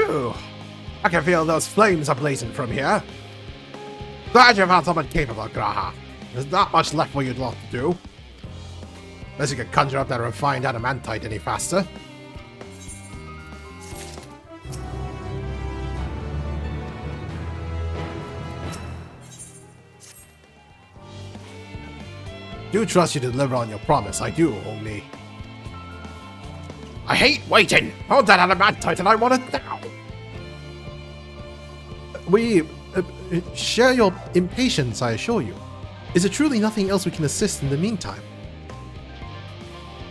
Whew. I can feel those flames are blazing from here. Glad you found someone capable, Graha. There's not much left for you lot to do. Unless you can conjure up that refined adamantite any faster. Do trust you to deliver on your promise, I do, only... I hate waiting! Hold that adamantite and I want it now! We share your impatience, I assure you. Is there truly nothing else we can assist in the meantime?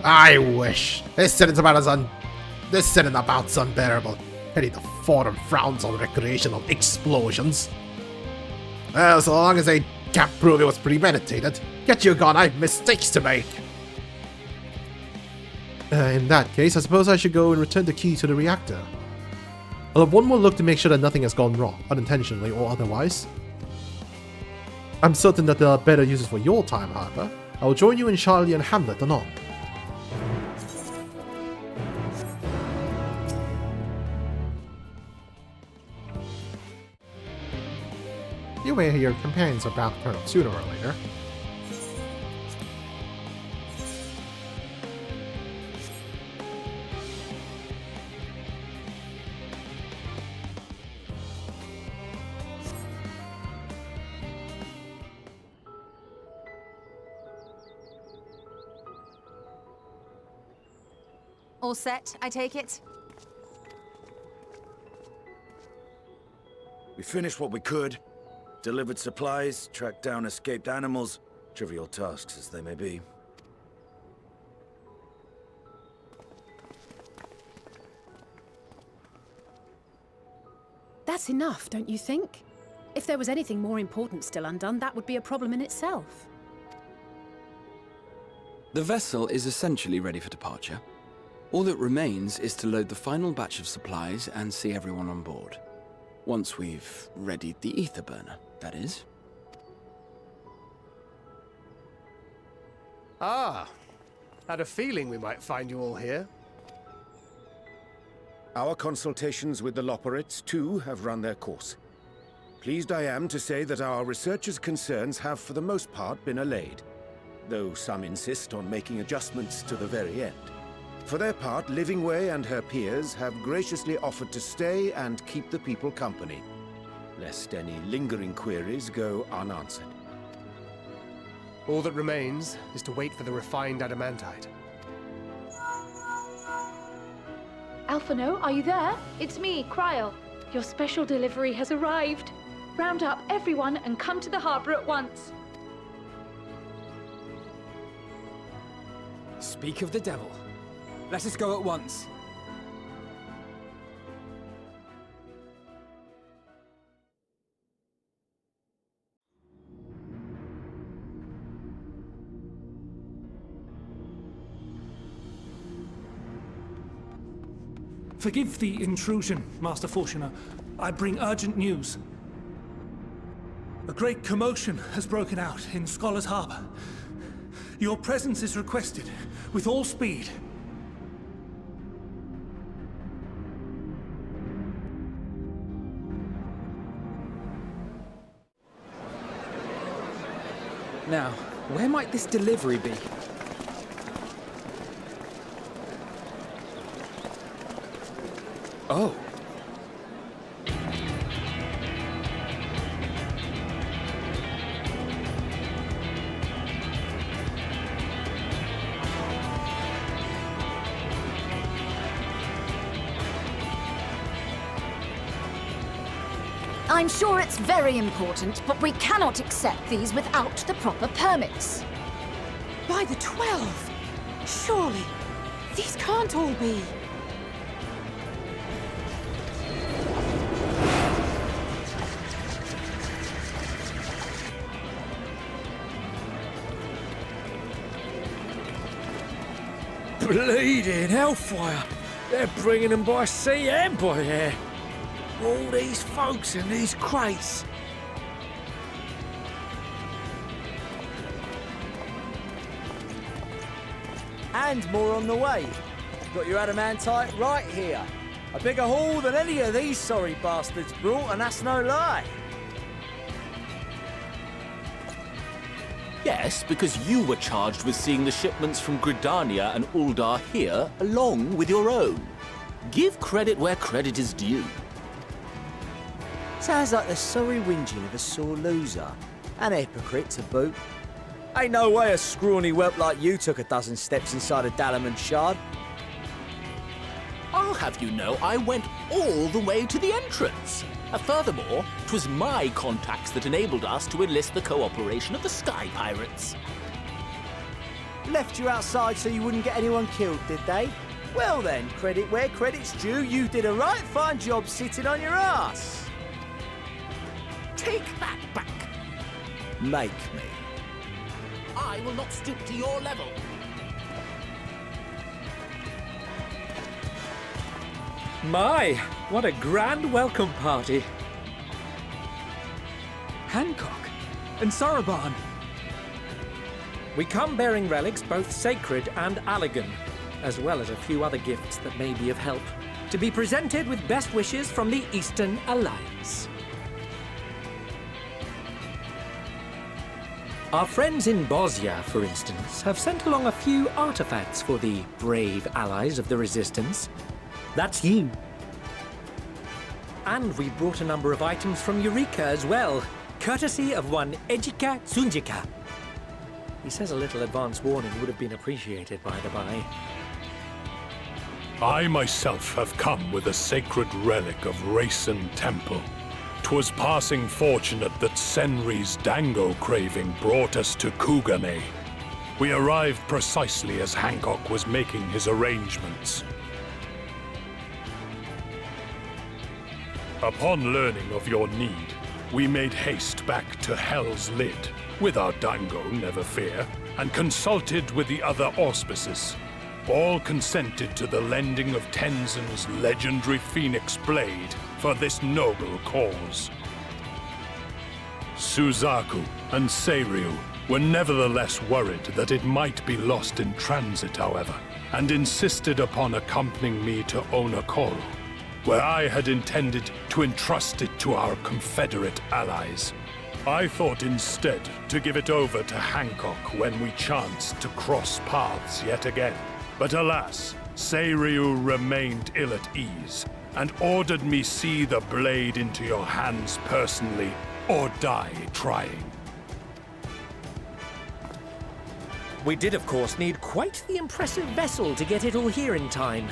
I wish. This sitting about's unbearable. Pity the forum frowns on recreational explosions. Well, so long as they can't prove it was premeditated, get you gone, I've mistakes to make. In that case, I suppose I should go and return the key to the reactor. I'll have one more look to make sure that nothing has gone wrong, unintentionally or otherwise. I'm certain that there are better uses for your time, however. I will join you in Charlie and Hamlet anon. You may hear your companions are bound to turn up sooner or later. All set, I take it? We finished what we could. Delivered supplies, tracked down escaped animals. Trivial tasks as they may be. That's enough, don't you think? If there was anything more important still undone, that would be a problem in itself. The vessel is essentially ready for departure. All that remains is to load the final batch of supplies and see everyone on board. Once we've readied the ether burner, that is. Ah, had a feeling we might find you all here. Our consultations with the Loporrits, too, have run their course. Pleased I am to say that our researchers' concerns have for the most part been allayed, though some insist on making adjustments to the very end. For their part, Livingway and her peers have graciously offered to stay and keep the people company, lest any lingering queries go unanswered. All that remains is to wait for the refined adamantite. Alphino, are you there? It's me, Cryle. Your special delivery has arrived. Round up everyone and come to the harbor at once. Speak of the devil. Let us go at once. Forgive the intrusion, Master Fortuner. I bring urgent news. A great commotion has broken out in Scholar's Harbor. Your presence is requested, with all speed. Now, where might this delivery be? Oh. I'm sure it's very important, but we cannot accept these without the proper permits. By the 12! Surely, these can't all be. Bleeding hellfire! They're bringing them by sea and by air. All these folks in these crates. And more on the way. Got your adamantite right here. A bigger haul than any of these sorry bastards brought, and that's no lie. Yes, because you were charged with seeing the shipments from Gridania and Uldar here, along with your own. Give credit where credit is due. Sounds like the sorry whinging of a sore loser. And a hypocrite to boot. Ain't no way a scrawny whelp like you took a dozen steps inside a Dalamon shard. I'll have you know I went all the way to the entrance. Furthermore, 'twas my contacts that enabled us to enlist the cooperation of the Sky Pirates. Left you outside so you wouldn't get anyone killed, did they? Well then, credit where credit's due, you did a right fine job sitting on your ass. Take that back. Make me. I will not stoop to your level. My, what a grand welcome party. Hancock and Soroban. We come bearing relics both sacred and Allagan, as well as a few other gifts that may be of help, to be presented with best wishes from the Eastern Alliance. Our friends in Bosnia, for instance, have sent along a few artifacts for the brave allies of the Resistance. That's you. And we brought a number of items from Eureka as well, courtesy of one Ejika Tsunjika. He says a little advance warning would have been appreciated, by the by. I myself have come with a sacred relic of Rayson Temple. 'Twas passing fortunate that Senri's dango craving brought us to Kugane. We arrived precisely as Hancock was making his arrangements. Upon learning of your need, we made haste back to Hell's Lid, with our dango, never fear, and consulted with the other auspices. All consented to the lending of Tenzin's legendary Phoenix Blade for this noble cause. Suzaku and Seiryu were nevertheless worried that it might be lost in transit, however, and insisted upon accompanying me to Onokoro, where I had intended to entrust it to our Confederate allies. I thought instead to give it over to Hancock when we chanced to cross paths yet again. But alas, Seiryu remained ill at ease, and ordered me see the blade into your hands personally, or die trying. We did, of course, need quite the impressive vessel to get it all here in time.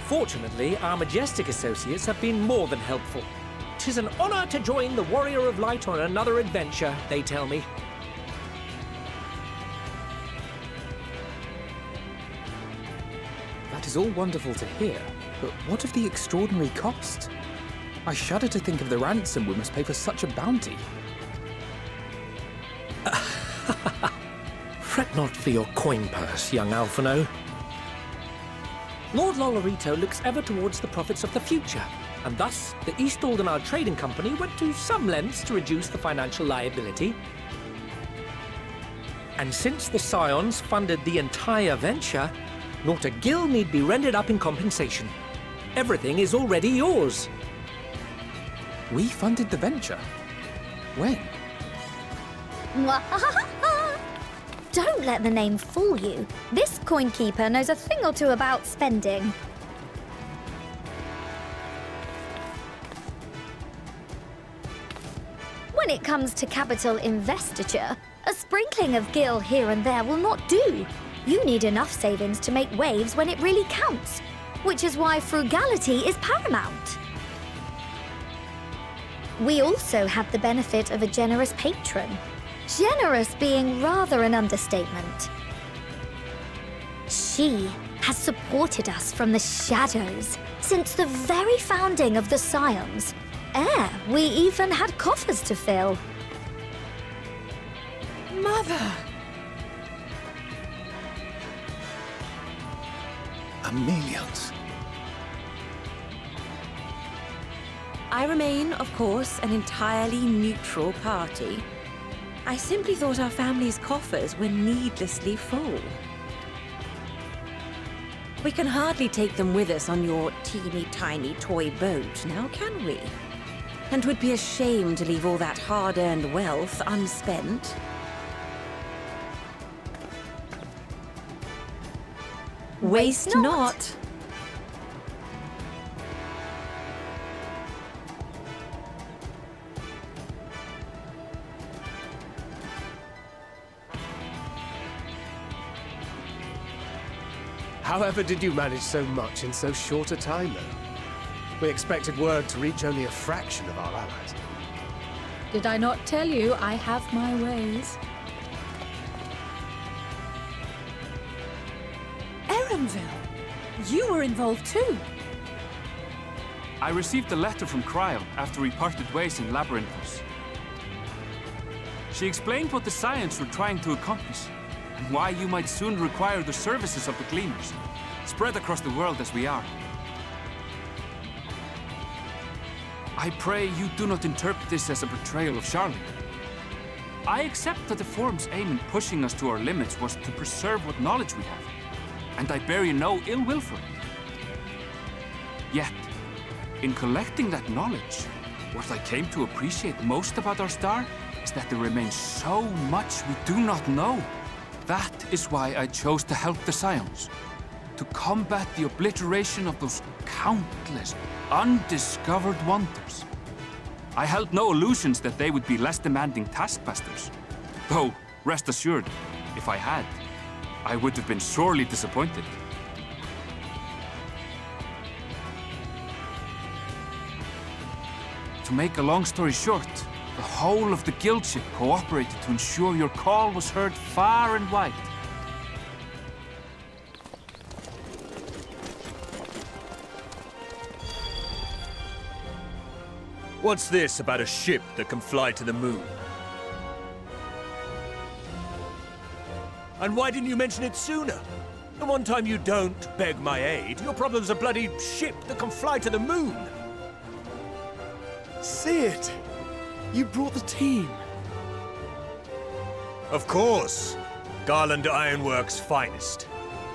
Fortunately, our majestic associates have been more than helpful. 'Tis an honor to join the Warrior of Light on another adventure, they tell me. That is all wonderful to hear, but what of the extraordinary cost? I shudder to think of the ransom we must pay for such a bounty. Fret not for your coin purse, young Alphino. Lord Lolorito looks ever towards the profits of the future, and thus the East Aldenard Trading Company went to some lengths to reduce the financial liability. And since the Scions funded the entire venture, not a gill need be rendered up in compensation. Everything is already yours. We funded the venture? When? Don't let the name fool you. This coin keeper knows a thing or two about spending. When it comes to capital investiture, a sprinkling of gil here and there will not do. You need enough savings to make waves when it really counts, which is why frugality is paramount. We also have the benefit of a generous patron. Generous being rather an understatement. She has supported us from the shadows since the very founding of the Scions. We even had coffers to fill. Mother! Millions. I remain, of course, an entirely neutral party. I simply thought our family's coffers were needlessly full. We can hardly take them with us on your teeny-tiny toy boat, now can we? And 'twould be a shame to leave all that hard-earned wealth unspent. Waste not. However did you manage so much in so short a time, though? We expected word to reach only a fraction of our allies. Did I not tell you I have my ways? Erenville, you were involved too. I received a letter from Cryle after we parted ways in Labyrinthos. She explained what the Scions were trying to accomplish, and why you might soon require the services of the Gleaners, spread across the world as we are. I pray you do not interpret this as a betrayal of Charlotte. I accept that the Forum's aim in pushing us to our limits was to preserve what knowledge we have, and I bear you no ill will for it. Yet, in collecting that knowledge, what I came to appreciate most about our star is that there remains so much we do not know. That is why I chose to help the Scions, to combat the obliteration of those countless, undiscovered wonders. I held no illusions that they would be less demanding taskmasters. Though, rest assured, if I had, I would have been sorely disappointed. To make a long story short, the whole of the guild ship cooperated to ensure your call was heard far and wide. What's this about a ship that can fly to the moon? And why didn't you mention it sooner? The one time you don't beg my aid, your problem's a bloody ship that can fly to the moon. Sid, you brought the team. Of course. Garland Ironworks' finest.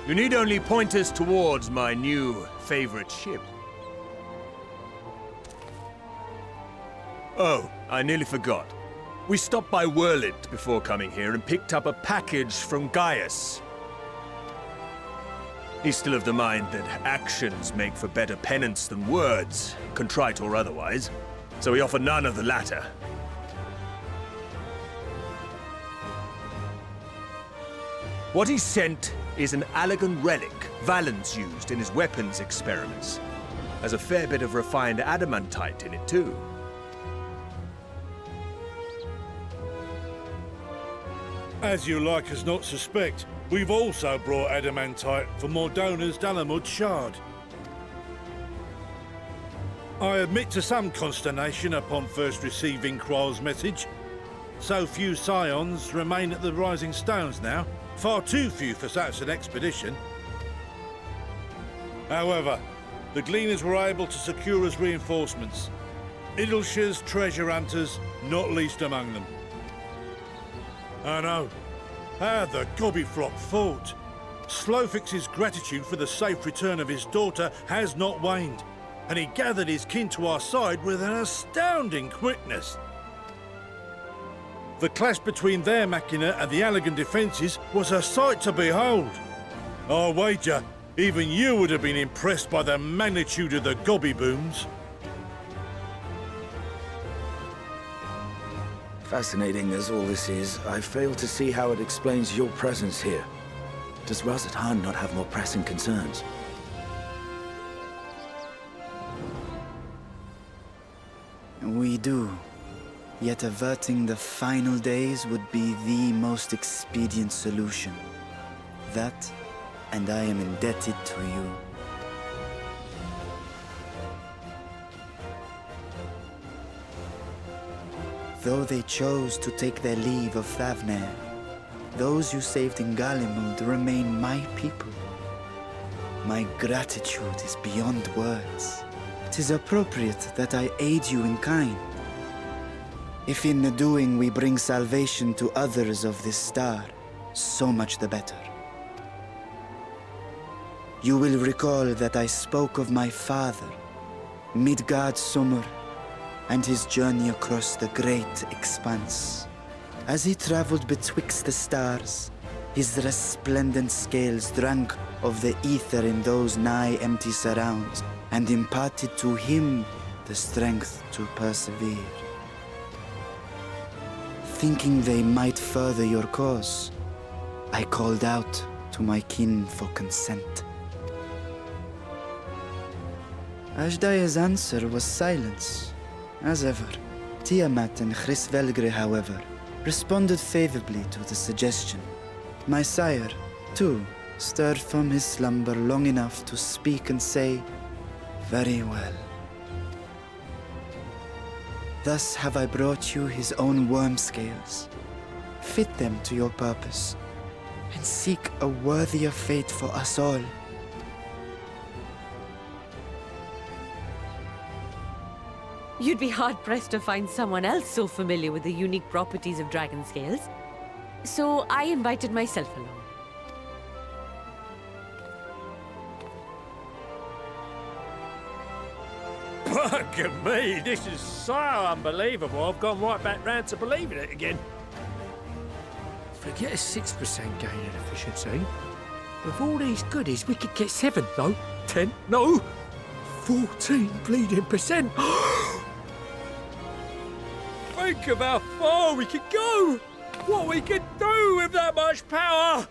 You need only point us towards my new favorite ship. Oh, I nearly forgot. We stopped by Whirlit before coming here and picked up a package from Gaius. He's still of the mind that actions make for better penance than words, contrite or otherwise, so we offer none of the latter. What he sent is an Allagan relic Valens used in his weapons experiments. Has a fair bit of refined adamantite in it too. As you like us not suspect, we've also brought adamantite for Mordona's Dalamud shard. I admit to some consternation upon first receiving Kryle's message. So few Scions remain at the Rising Stones now. Far too few for such an expedition. However, the Gleaners were able to secure us reinforcements. Idleshire's treasure hunters, not least among them. I know. How the Gobbyflock fought. Slowfix's gratitude for the safe return of his daughter has not waned, and he gathered his kin to our side with an astounding quickness. The clash between their machina and the Allagan defences was a sight to behold. I wager even you would have been impressed by the magnitude of the Gobby booms. Fascinating as all this is, I fail to see how it explains your presence here. Does Razat Han not have more pressing concerns? We do. Yet averting the final days would be the most expedient solution. That, and I am indebted to you. Though they chose to take their leave of Thavnair, those you saved in Galimund remain my people. My gratitude is beyond words. It is appropriate that I aid you in kind. If in the doing we bring salvation to others of this star, so much the better. You will recall that I spoke of my father, Midgard Summer, and his journey across the great expanse. As he traveled betwixt the stars, his resplendent scales drank of the ether in those nigh empty surrounds, and imparted to him the strength to persevere. Thinking they might further your cause, I called out to my kin for consent. Ajdaya's answer was silence, as ever. Tiamat and Hrisvelgre, however, responded favorably to the suggestion. My sire, too, stirred from his slumber long enough to speak and say, "Very well." Thus have I brought you his own worm scales. Fit them to your purpose, and seek a worthier fate for us all. You'd be hard-pressed to find someone else so familiar with the unique properties of dragon scales. So I invited myself along. Bugger me, this is so unbelievable. I've gone right back round to believing it again. Forget a 6% gain in efficiency. With all these goodies, we could get 7, no? 10, no? 14 bleeding percent. Think of how far we could go! What we could do with that much power!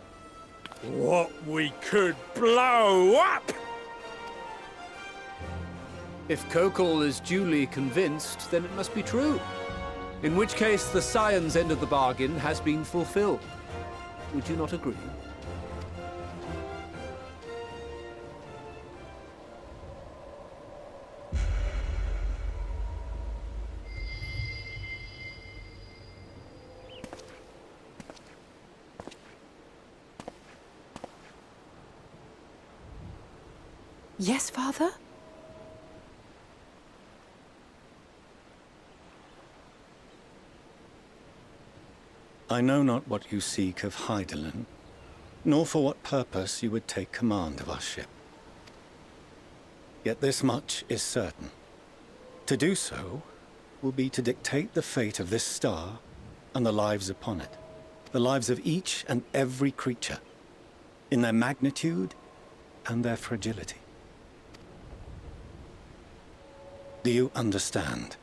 What we could blow up! If Kokol is duly convinced, then it must be true. In which case, the Scion's end of the bargain has been fulfilled. Would you not agree? Yes, Father? I know not what you seek of Hydaelyn, nor for what purpose you would take command of our ship. Yet this much is certain. To do so will be to dictate the fate of this star and the lives upon it, the lives of each and every creature, in their magnitude and their fragility. Do you understand?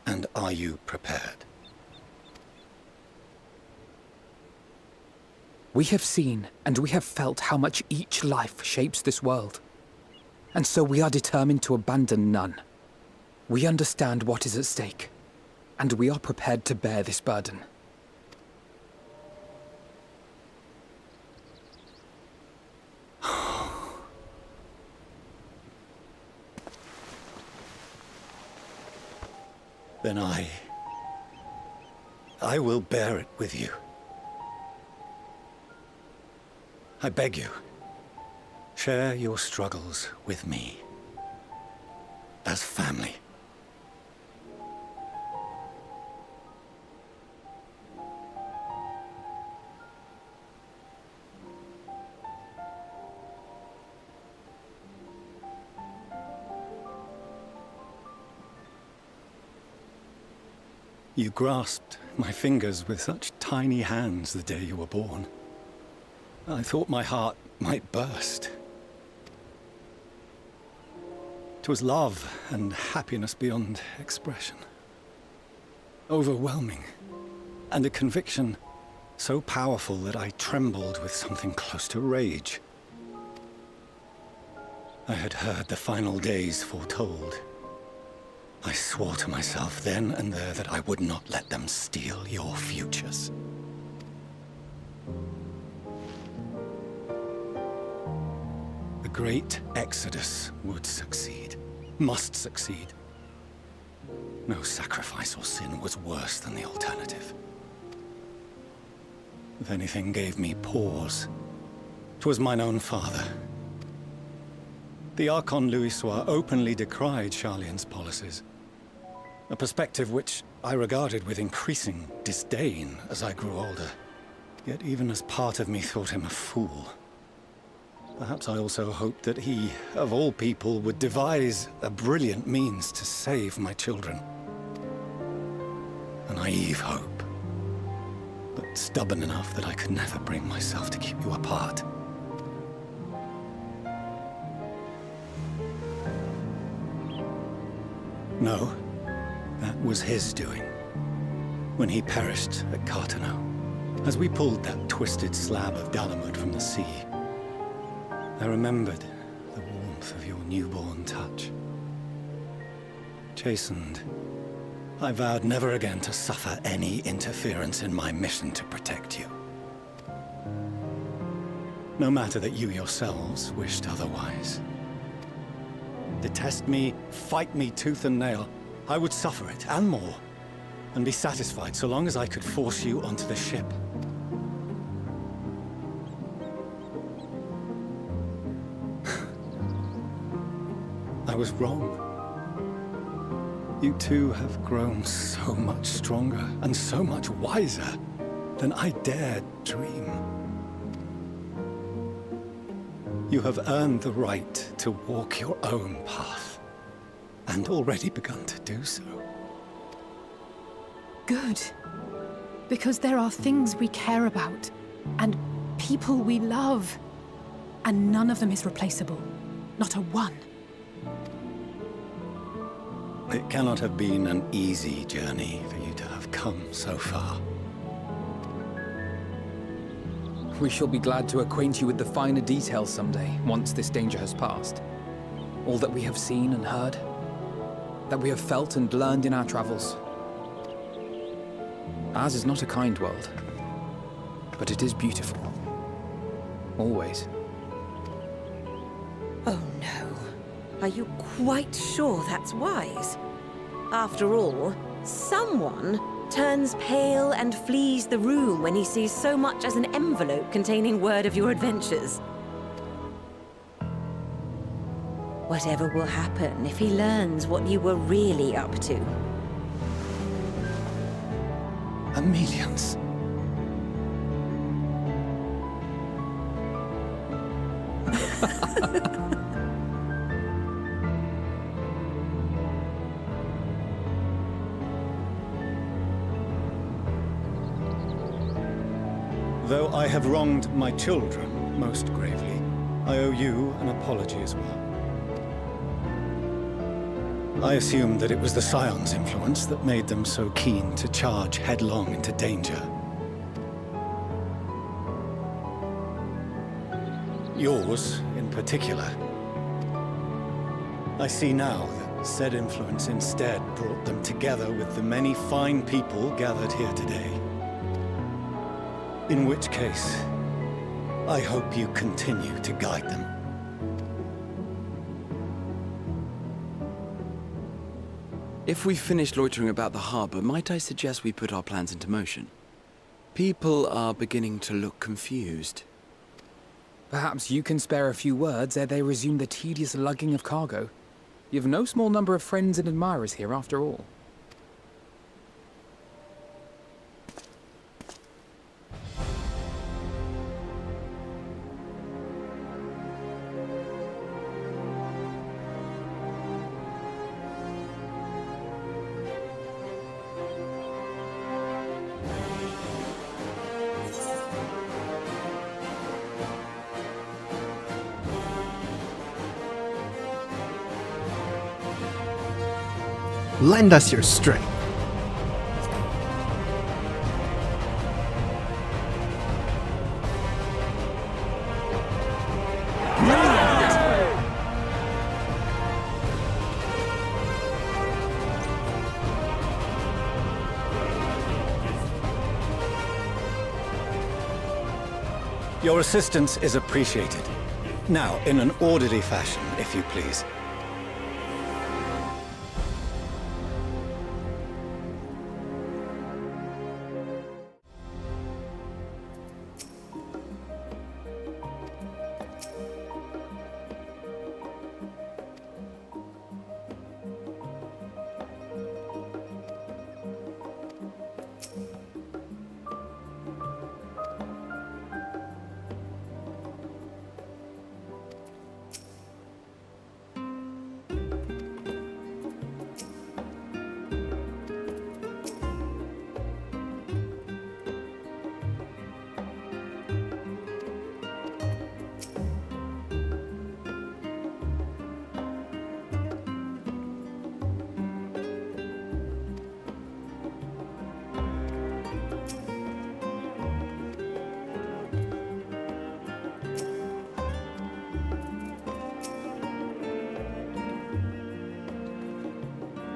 And are you prepared? We have seen and we have felt how much each life shapes this world. And so we are determined to abandon none. We understand what is at stake, and we are prepared to bear this burden. Then I will bear it with you. I beg you, share your struggles with me, as family. You grasped my fingers with such tiny hands the day you were born. I thought my heart might burst. 'Twas love and happiness beyond expression. Overwhelming, and a conviction so powerful that I trembled with something close to rage. I had heard the final days foretold. I swore to myself then and there that I would not let them steal your futures. The great exodus would succeed, must succeed. No sacrifice or sin was worse than the alternative. If anything gave me pause, 'twas mine own father. The Archon Louisoix openly decried Charlian's policies, a perspective which I regarded with increasing disdain as I grew older. Yet even as part of me thought him a fool, Perhaps I also hoped that he, of all people, would devise a brilliant means to save my children. A naive hope, but stubborn enough that I could never bring myself to keep you apart. No, that was his doing. When he perished at Cartano, as we pulled that twisted slab of Dalamud from the sea, I remembered the warmth of your newborn touch. Chastened, I vowed never again to suffer any interference in my mission to protect you. No matter that you yourselves wished otherwise. Detest me, fight me tooth and nail, I would suffer it, and more, and be satisfied so long as I could force you onto the ship. I was wrong. You two have grown so much stronger and so much wiser than I dared dream. You have earned the right to walk your own path, and already begun to do so. Good. Because there are things we care about, and people we love, and none of them is replaceable. Not a one. It cannot have been an easy journey for you to have come so far. We shall be glad to acquaint you with the finer details someday, once this danger has passed. All that we have seen and heard, that we have felt and learned in our travels. Ours is not a kind world, but it is beautiful. Always. Oh no. Are you quite sure that's wise? After all, someone turns pale and flees the room when he sees so much as an envelope containing word of your adventures. Whatever will happen if he learns what you were really up to? Millions. Though I have wronged my children most gravely, I owe you an apology as well. I assumed that it was the Scion's influence that made them so keen to charge headlong into danger. Yours, in particular. I see now that said influence instead brought them together with the many fine people gathered here today. In which case, I hope you continue to guide them. If we've finished loitering about the harbor, might I suggest we put our plans into motion? People are beginning to look confused. Perhaps you can spare a few words ere they resume the tedious lugging of cargo. You've no small number of friends and admirers here, after all. Lend us your strength. Your assistance is appreciated. Now, in an orderly fashion, if you please.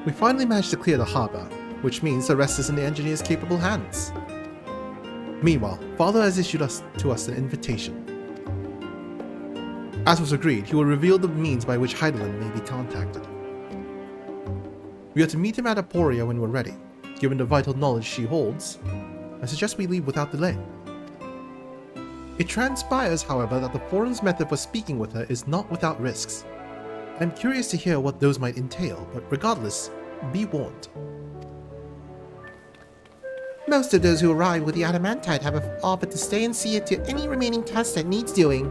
We finally managed to clear the harbor, which means the rest is in the engineer's capable hands. Meanwhile, Father has issued to us an invitation. As was agreed, he will reveal the means by which Hydaelyn may be contacted. We are to meet him at Aporia when we're ready. Given the vital knowledge she holds, I suggest we leave without delay. It transpires, however, that the Foreign's method for speaking with her is not without risks. I'm curious to hear what those might entail, but regardless, be warned. Most of those who arrive with the Adamantite have offered to stay and see to any remaining tasks that needs doing.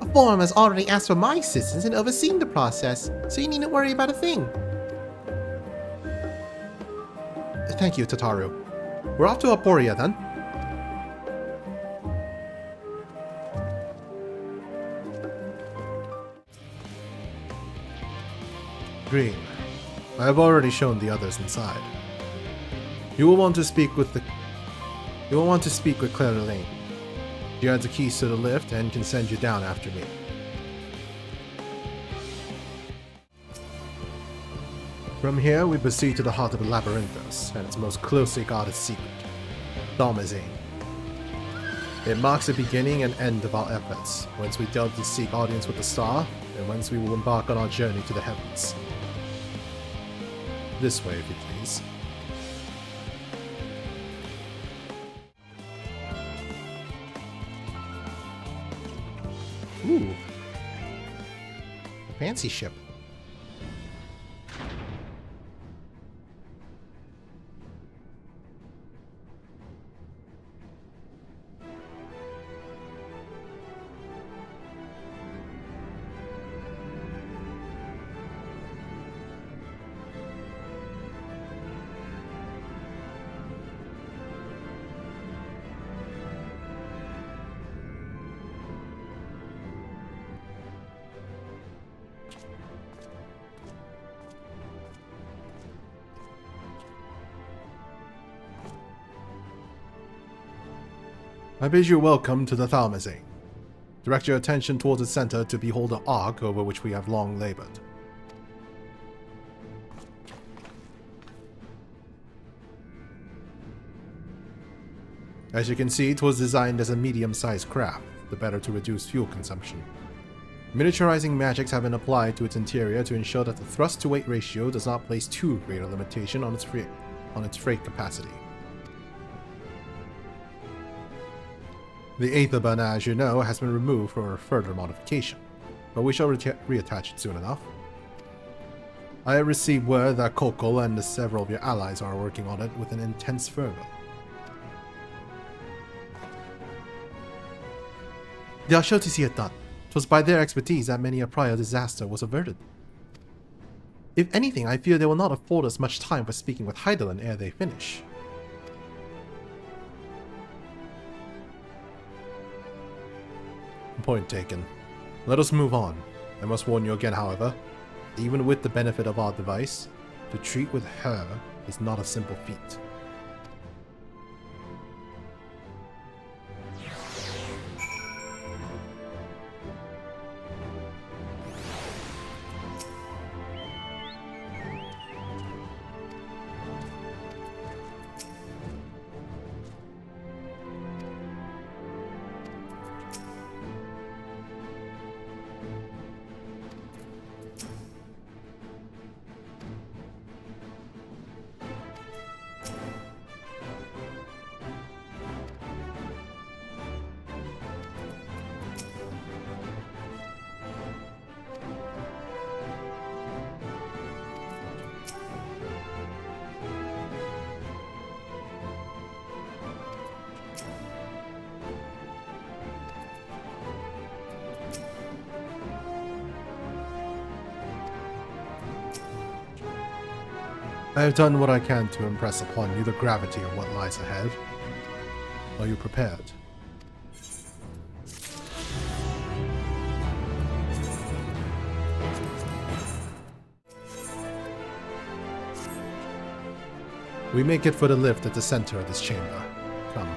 A forum has already asked for my assistance in overseeing the process, so you needn't worry about a thing. Thank you, Tataru. We're off to Aporia then. Green, I have already shown the others inside. You will want to speak with Claire Lane. She has the keys to the lift and can send you down after me. From here, we proceed to the heart of the Labyrinthos and its most closely guarded secret, Thalmazane. It marks the beginning and end of our efforts, whence we delve to seek audience with the star, and whence we will embark on our journey to the heavens. This way, if you please. Ooh. Fancy ship. I bid you welcome to the Thalmazane. Direct your attention towards the center to behold the ark over which we have long labored. As you can see, it was designed as a medium-sized craft, the better to reduce fuel consumption. Miniaturizing magics have been applied to its interior to ensure that the thrust-to-weight ratio does not place too great a limitation on its freight capacity. The Aether burner, as you know, has been removed for further modification, but we shall reattach it soon enough. I have received word that Kokol and several of your allies are working on it with an intense fervor. They are sure to see it done. 'Twas by their expertise that many a prior disaster was averted. If anything, I fear they will not afford us much time for speaking with Hydaelyn ere they finish. Point taken. Let us move on. I must warn you again, however, even with the benefit of our device, to treat with her is not a simple feat. I have done what I can to impress upon you the gravity of what lies ahead. Are you prepared? We make it for the lift at the center of this chamber. Come.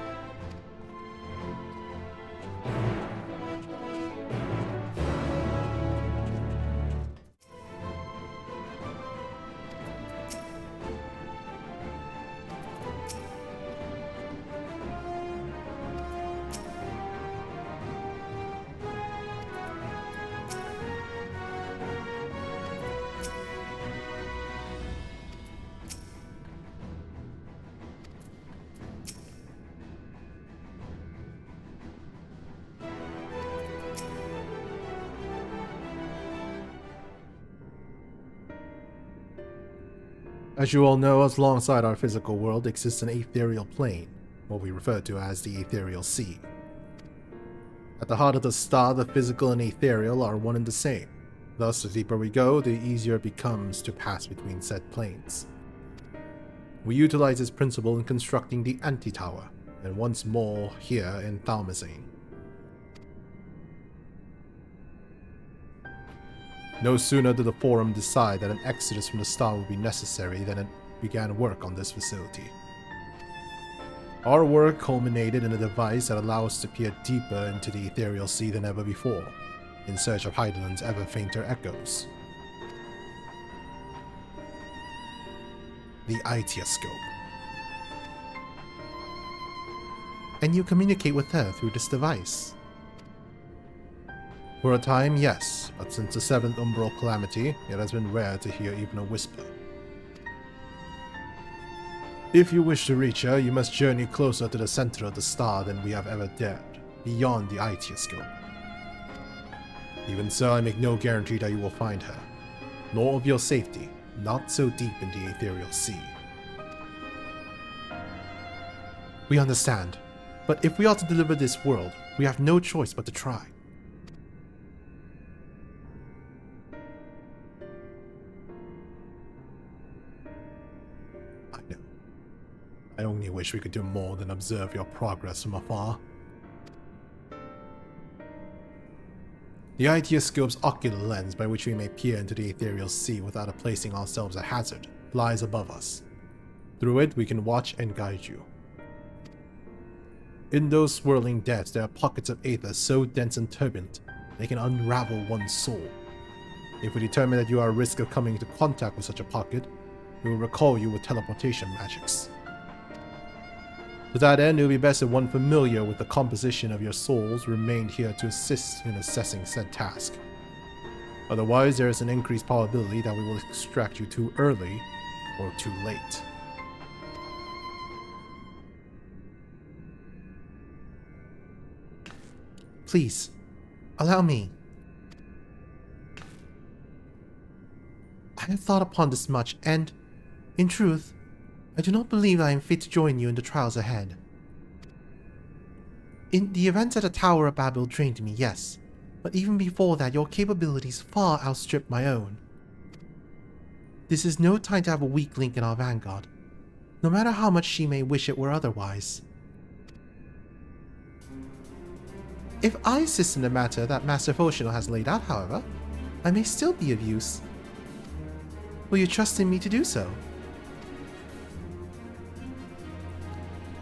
As you all know, alongside our physical world exists an ethereal plane, what we refer to as the ethereal sea. At the heart of the star, the physical and ethereal are one and the same. Thus, the deeper we go, the easier it becomes to pass between said planes. We utilize this principle in constructing the Anti-Tower, and once more here in Thalmazane. No sooner did the Forum decide that an exodus from the star would be necessary than it began work on this facility. Our work culminated in a device that allows us to peer deeper into the ethereal sea than ever before, in search of Hydaelyn's ever fainter echoes. The Itioscope. And you communicate with her through this device. For a time, yes, but since the 7th Umbral Calamity, it has been rare to hear even a whisper. If you wish to reach her, you must journey closer to the center of the star than we have ever dared, beyond the Itioscope. Even so, I make no guarantee that you will find her, nor of your safety, not so deep in the ethereal sea. We understand, but if we are to deliver this world, we have no choice but to try. I only wish we could do more than observe your progress from afar. The Itioscope's ocular lens, by which we may peer into the ethereal sea without placing ourselves at hazard, lies above us. Through it, we can watch and guide you. In those swirling depths, there are pockets of aether so dense and turbulent, they can unravel one's soul. If we determine that you are at risk of coming into contact with such a pocket, we will recall you with teleportation magics. To that end, it would be best if one familiar with the composition of your souls remained here to assist in assessing said task. Otherwise, there is an increased probability that we will extract you too early or too late. Please, allow me. I have thought upon this much, and, in truth, I do not believe I am fit to join you in the trials ahead. In the events at the Tower of Babel drained me, yes, but even before that your capabilities far outstrip my own. This is no time to have a weak link in our vanguard, no matter how much she may wish it were otherwise. If I assist in the matter that Master Foshinal has laid out, however, I may still be of use. Will you trust in me to do so?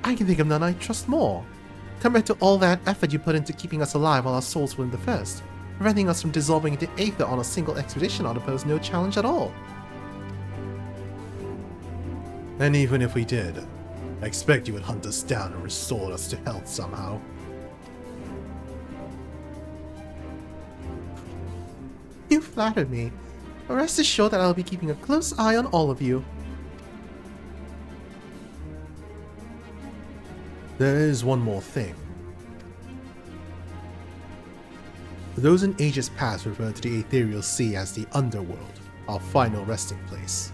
I can think of none I trust more. Compared to all that effort you put into keeping us alive while our souls were in the first, preventing us from dissolving into aether on a single expedition ought to pose no challenge at all. And even if we did, I expect you would hunt us down and restore us to health somehow. You flatter me, but rest assured that I'll be keeping a close eye on all of you. There is one more thing. Those in ages past referred to the ethereal sea as the underworld, our final resting place.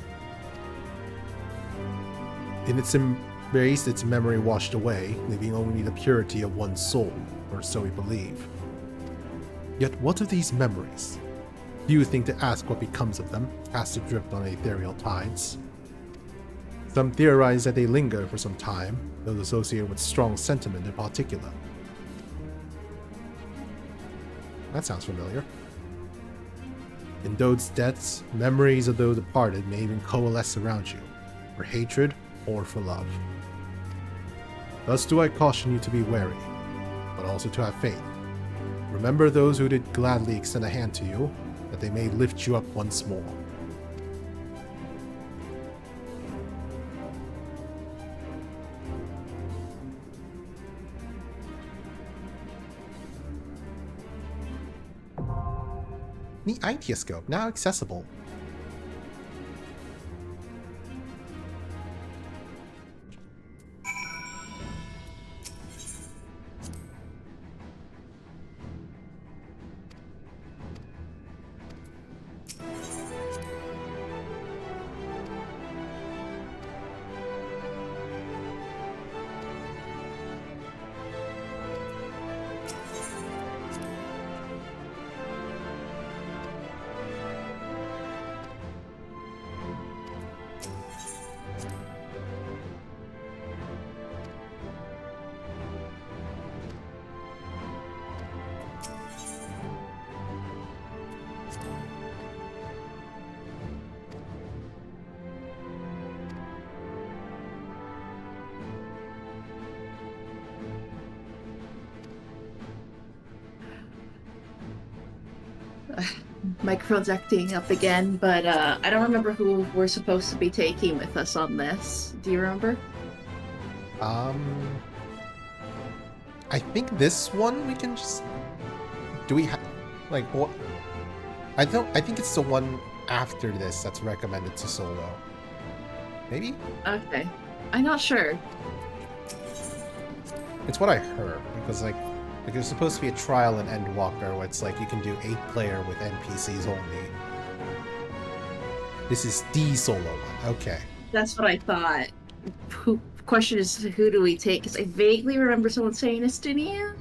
In its embrace, its memory washed away, leaving only the purity of one's soul, or so we believe. Yet what of these memories? Do you think to ask what becomes of them, cast adrift on ethereal tides? Some theorize that they linger for some time, those associated with strong sentiment in particular. That sounds familiar. In those deaths, memories of those departed may even coalesce around you, for hatred or for love. Thus do I caution you to be wary, but also to have faith. Remember those who did gladly extend a hand to you, that they may lift you up once more. The Itioscope, now accessible. Microphone's acting up again, but I don't remember who we're supposed to be taking with us on this. Do you remember? I think this one we can just... Do we have... Like, what... I think it's the one after this that's recommended to solo. Maybe? Okay. I'm not sure. It's what I heard, because like there's supposed to be a trial in Endwalker where it's like you can do 8-player with NPCs only. This is the solo one. Okay. That's what I thought. Question is, who do we take? Because I vaguely remember someone saying Estonia.